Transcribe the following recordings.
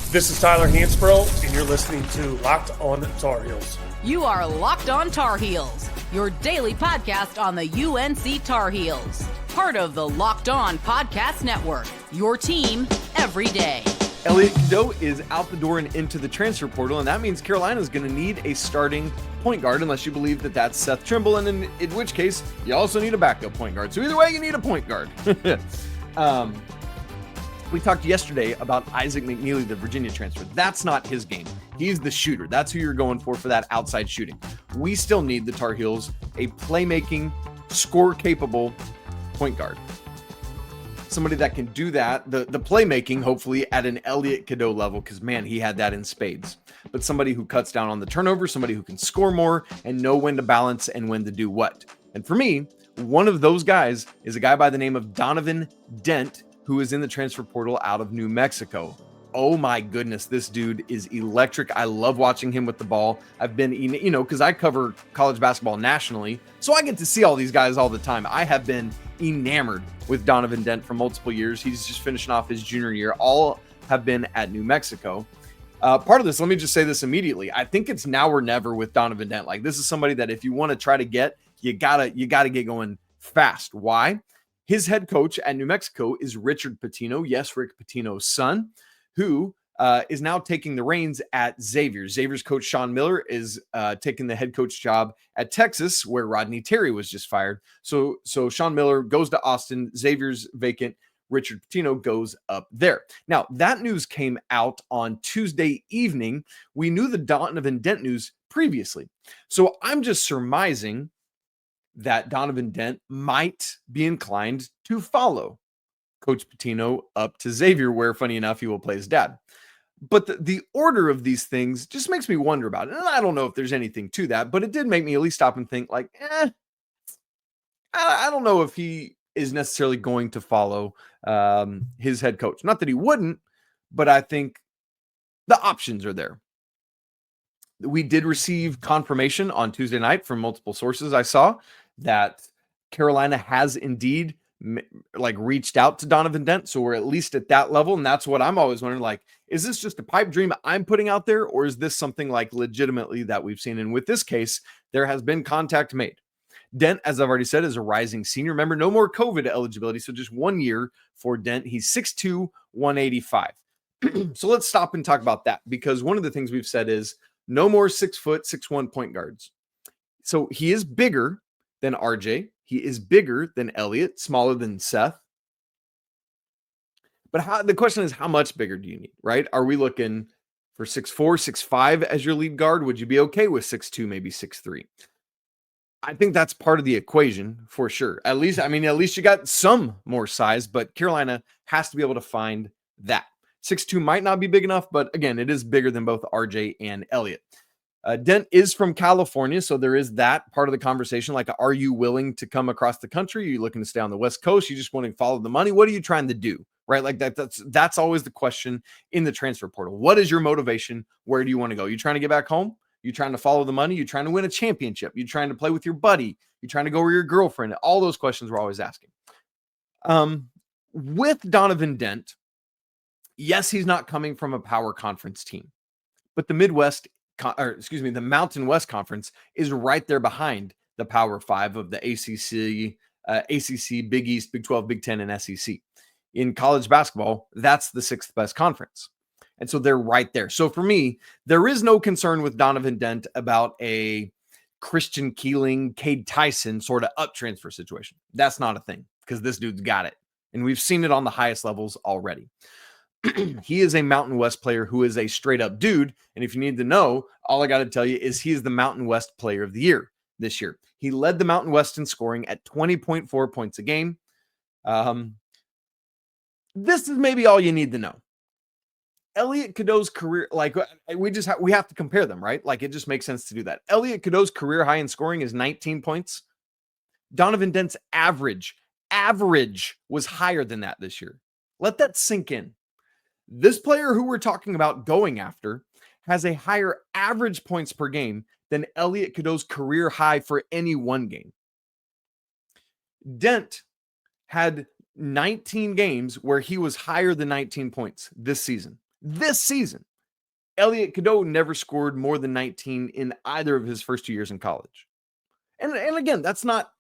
This is Tyler Hansbrough, and you're listening to Locked On Tar Heels. You are Locked On Tar Heels, your daily podcast on the UNC Tar Heels. Part of the Locked On Podcast Network, your team every day. Elliot Cadeau is out the door and into the transfer portal, and that means Carolina is going to need a starting point guard, unless you believe that that's Seth Trimble, and in which case, you also need a backup point guard. So either way, you need a point guard. We talked yesterday about Isaac McNeely, the Virginia transfer. That's not his game. He's the shooter. That's who you're going for that outside shooting. We still need the Tar Heels a playmaking, score-capable point guard. Somebody that can do that, the playmaking, hopefully, at an Elliot Cadeau level, because, man, he had that in spades. But somebody who cuts down on the turnover, somebody who can score more and know when to balance and when to do what. And for me, one of those guys is a guy by the name of Donovan Dent, who is in the transfer portal out of New Mexico. Oh my goodness, this dude is electric. I love watching him with the ball. I've been, because I cover college basketball nationally, so I get to see all these guys all the time. I have been enamored with Donovan Dent for multiple years. He's just finishing off his junior year. All have been at New Mexico. Part of this, let me just say this immediately. I think it's now or never with Donovan Dent. Like, this is somebody that if you want to try to get, you gotta get going fast. Why? His head coach at New Mexico is Richard Pitino. Yes, Rick Pitino's son, who is now taking the reins at Xavier. Xavier's coach Sean Miller is taking the head coach job at Texas, where Rodney Terry was just fired. So Sean Miller goes to Austin. Xavier's vacant. Richard Pitino goes up there. Now, that news came out on Tuesday evening. We knew the Donovan Dent news previously. So I'm just surmising that Donovan Dent might be inclined to follow Coach Pitino up to Xavier, where, funny enough, he will play his dad. But the order of these things just makes me wonder about it. And I don't know if there's anything to that, but it did make me at least stop and think, like, I don't know if he is necessarily going to follow his head coach. Not that he wouldn't, but I think the options are there. We did receive confirmation on Tuesday night from multiple sources I saw that Carolina has indeed reached out to Donovan Dent. So we're at least at that level. And that's what I'm always wondering, like, is this just a pipe dream I'm putting out there, or is this something like legitimately that we've seen? And with this case, there has been contact made. Dent, as I've already said, is a rising senior. Remember, no more COVID eligibility. So just 1 year for Dent. He's 6'2", 185. So let's stop and talk about that, because one of the things we've said is no more 6 foot, 6'1" point guards. So he is bigger than RJ. He is bigger than Elliot, smaller than Seth. But the question is, how much bigger do you need, right? Are we looking for 6'4", 6'5" as your lead guard? Would you be okay with 6'2", maybe 6'3"? I think that's part of the equation for sure. At least you got some more size, but Carolina has to be able to find that. 6'2" might not be big enough, but again, it is bigger than both RJ and Elliot. Dent is from California, so there is that part of the conversation. Like, are you willing to come across the country? Are you looking to stay on the West Coast? You just want to follow the money? What are you trying to do? Right? Like that's always the question in the transfer portal. What is your motivation? Where do you want to go? You trying to get back home? You trying to follow the money? You trying to win a championship? You trying to play with your buddy? You trying to go with your girlfriend? All those questions we're always asking. With Donovan Dent, yes, he's not coming from a power conference team, but the the Mountain West Conference is right there behind the Power Five of the ACC, Big East, Big 12, Big 10, and SEC. In college basketball, that's the sixth best conference. And so they're right there. So for me, there is no concern with Donovan Dent about a Christian Keeling, Cade Tyson sort of up transfer situation. That's not a thing, because this dude's got it. And we've seen it on the highest levels already. He is a Mountain West player who is a straight up dude. And if you need to know, all I got to tell you is he is the Mountain West player of the year this year. He led the Mountain West in scoring at 20.4 points a game. This is maybe all you need to know. Elliot Cadeau's career, we have to compare them, right? Like, it just makes sense to do that. Elliot Cadeau's career high in scoring is 19 points. Donovan Dent's average was higher than that this year. Let that sink in. This player who we're talking about going after has a higher average points per game than Elliot Cadeau's career high for any one game. Dent had 19 games where he was higher than 19 points this season. This season, Elliot Cadeau never scored more than 19 in either of his first 2 years in college. And again, that's not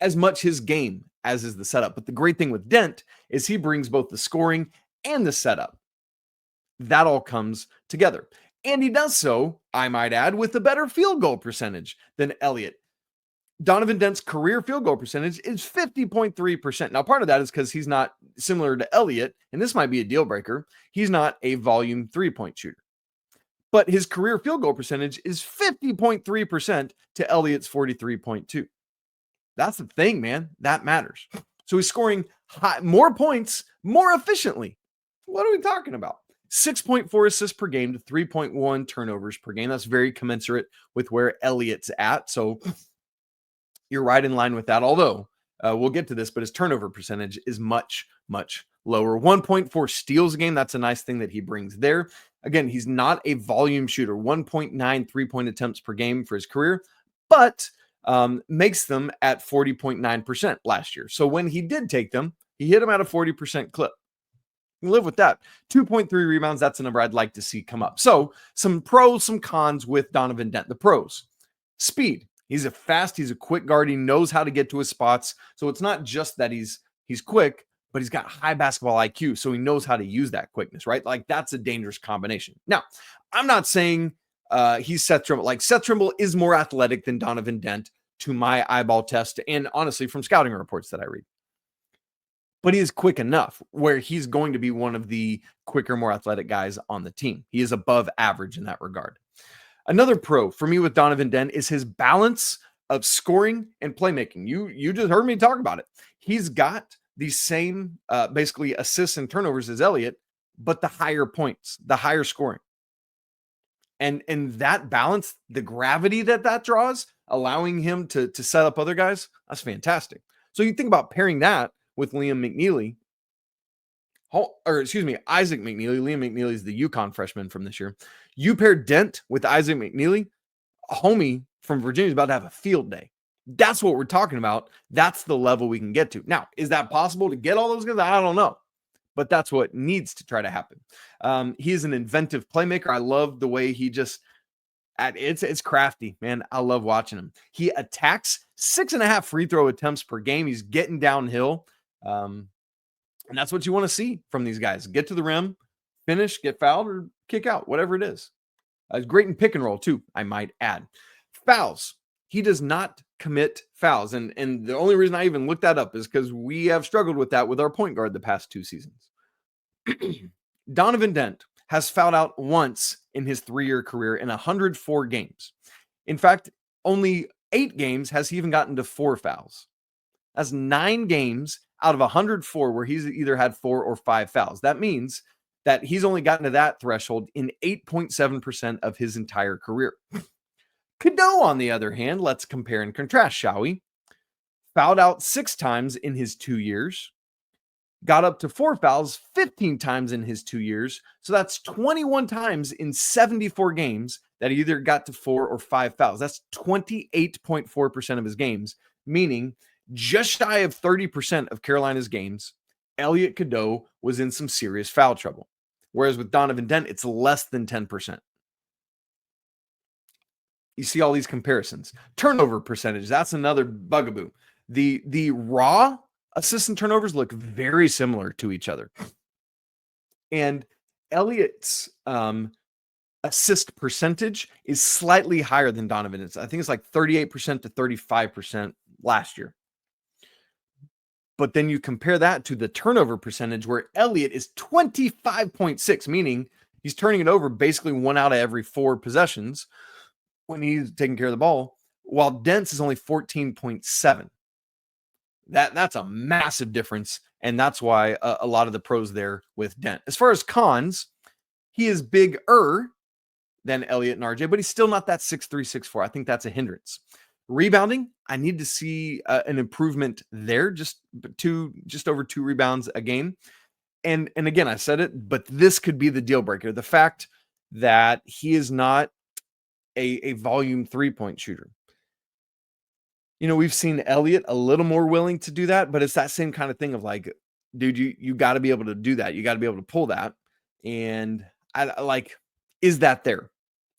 as much his game as is the setup. But the great thing with Dent is he brings both the scoring and the setup. That all comes together. And he does so, I might add, with a better field goal percentage than Elliot. Donovan Dent's career field goal percentage is 50.3%. Now, part of that is because he's not similar to Elliot, and this might be a deal breaker. He's not a volume 3-point shooter. But his career field goal percentage is 50.3% to Elliot's 43.2. That's the thing, man. That matters. So he's scoring more points more efficiently. What are we talking about? 6.4 assists per game to 3.1 turnovers per game. That's very commensurate with where Elliot's at. So you're right in line with that. Although we'll get to this, but his turnover percentage is much, much lower. 1.4 steals a game. That's a nice thing that he brings there. Again, he's not a volume shooter. 1.9 3-point attempts per game for his career, but makes them at 40.9% last year. So when he did take them, he hit them at a 40% clip. You can live with that. 2.3 rebounds. That's a number I'd like to see come up. So some pros, some cons with Donovan Dent. The pros: speed. He's a quick guard. He knows how to get to his spots. So it's not just that he's quick, but he's got high basketball IQ. So he knows how to use that quickness, right? Like, that's a dangerous combination. Now, I'm not saying he's Seth Trimble. Like, Seth Trimble is more athletic than Donovan Dent to my eyeball test, and honestly, from scouting reports that I read. But he is quick enough where he's going to be one of the quicker, more athletic guys on the team. He is above average in that regard. Another pro for me with Donovan Dent is his balance of scoring and playmaking. You just heard me talk about it. He's got the same basically assists and turnovers as Elliot, but the higher points, the higher scoring. And that balance, the gravity that draws, allowing him to set up other guys, that's fantastic. So you think about pairing that with Isaac McNeely. Liam McNeely is the UConn freshman from this year. You pair Dent with Isaac McNeely, homie from Virginia is about to have a field day. That's what we're talking about. That's the level we can get to. Now, is that possible to get all those guys? I don't know. But that's what needs to try to happen. He is an inventive playmaker. I love the way he just, it's crafty, man. I love watching him. He attacks 6.5 free throw attempts per game. He's getting downhill. And that's what you want to see from these guys. Get to the rim, finish, get fouled, or kick out, whatever it is. Great in pick and roll, too, I might add. Fouls. He does not commit fouls. And the only reason I even looked that up is because we have struggled with that with our point guard the past 2 seasons. Donovan Dent has fouled out once in his 3-year career in 104 games. In fact, only 8 games has he even gotten to 4 fouls. That's 9 games out of 104 where he's either had 4 or 5 fouls. That means that he's only gotten to that threshold in 8.7% of his entire career. Cadeau, on the other hand, let's compare and contrast, shall we? Fouled out 6 times in his 2 years. Got up to 4 fouls 15 times in his 2 years. So that's 21 times in 74 games that he either got to 4 or 5 fouls. That's 28.4% of his games, meaning just shy of 30% of Carolina's games, Elliot Cadeau was in some serious foul trouble. Whereas with Donovan Dent, it's less than 10%. You see all these comparisons. Turnover percentage, that's another bugaboo. The raw assists and turnovers look very similar to each other. And Elliot's assist percentage is slightly higher than Donovan's. I think it's like 38% to 35% last year. But then you compare that to the turnover percentage where Elliot is 25.6, meaning he's turning it over basically 1 out of every 4 possessions when he's taking care of the ball, while Dent's is only 14.7. That's a massive difference, and that's why a lot of the pros there with Dent. As far as cons, he is bigger than Elliot and RJ, but he's still not that 6'3", 6'4". I think that's a hindrance. Rebounding, I need to see an improvement there, just over 2 rebounds a game. And again, I said it, but this could be the deal breaker. The fact that he is not a volume 3-point shooter. You know, we've seen Elliot a little more willing to do that, but it's that same kind of thing of like, dude, you got to be able to do that. You got to be able to pull that. And I like, is that there?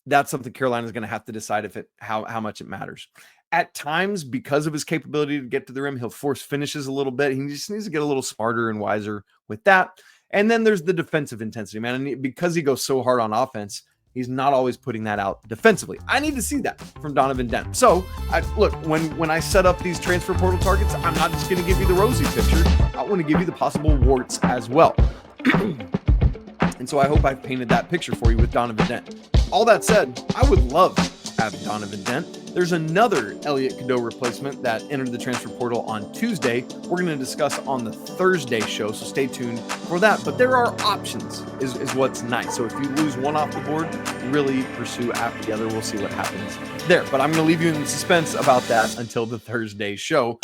That's something Carolina's going to have to decide how much it matters. At times, because of his capability to get to the rim, he'll force finishes a little bit. He just needs to get a little smarter and wiser with that. And then there's the defensive intensity, man. And because he goes so hard on offense, he's not always putting that out defensively. I need to see that from Donovan Dent. So, look, when I set up these transfer portal targets, I'm not just going to give you the rosy picture. I want to give you the possible warts as well. And so I hope I've painted that picture for you with Donovan Dent. All that said, I would love to have Donovan Dent. There's another Elliot Cadeau replacement that entered the transfer portal on Tuesday. We're going to discuss on the Thursday show, so stay tuned for that. But there are options is what's nice. So if you lose one off the board, really pursue after the other. We'll see what happens there. But I'm going to leave you in suspense about that until the Thursday show.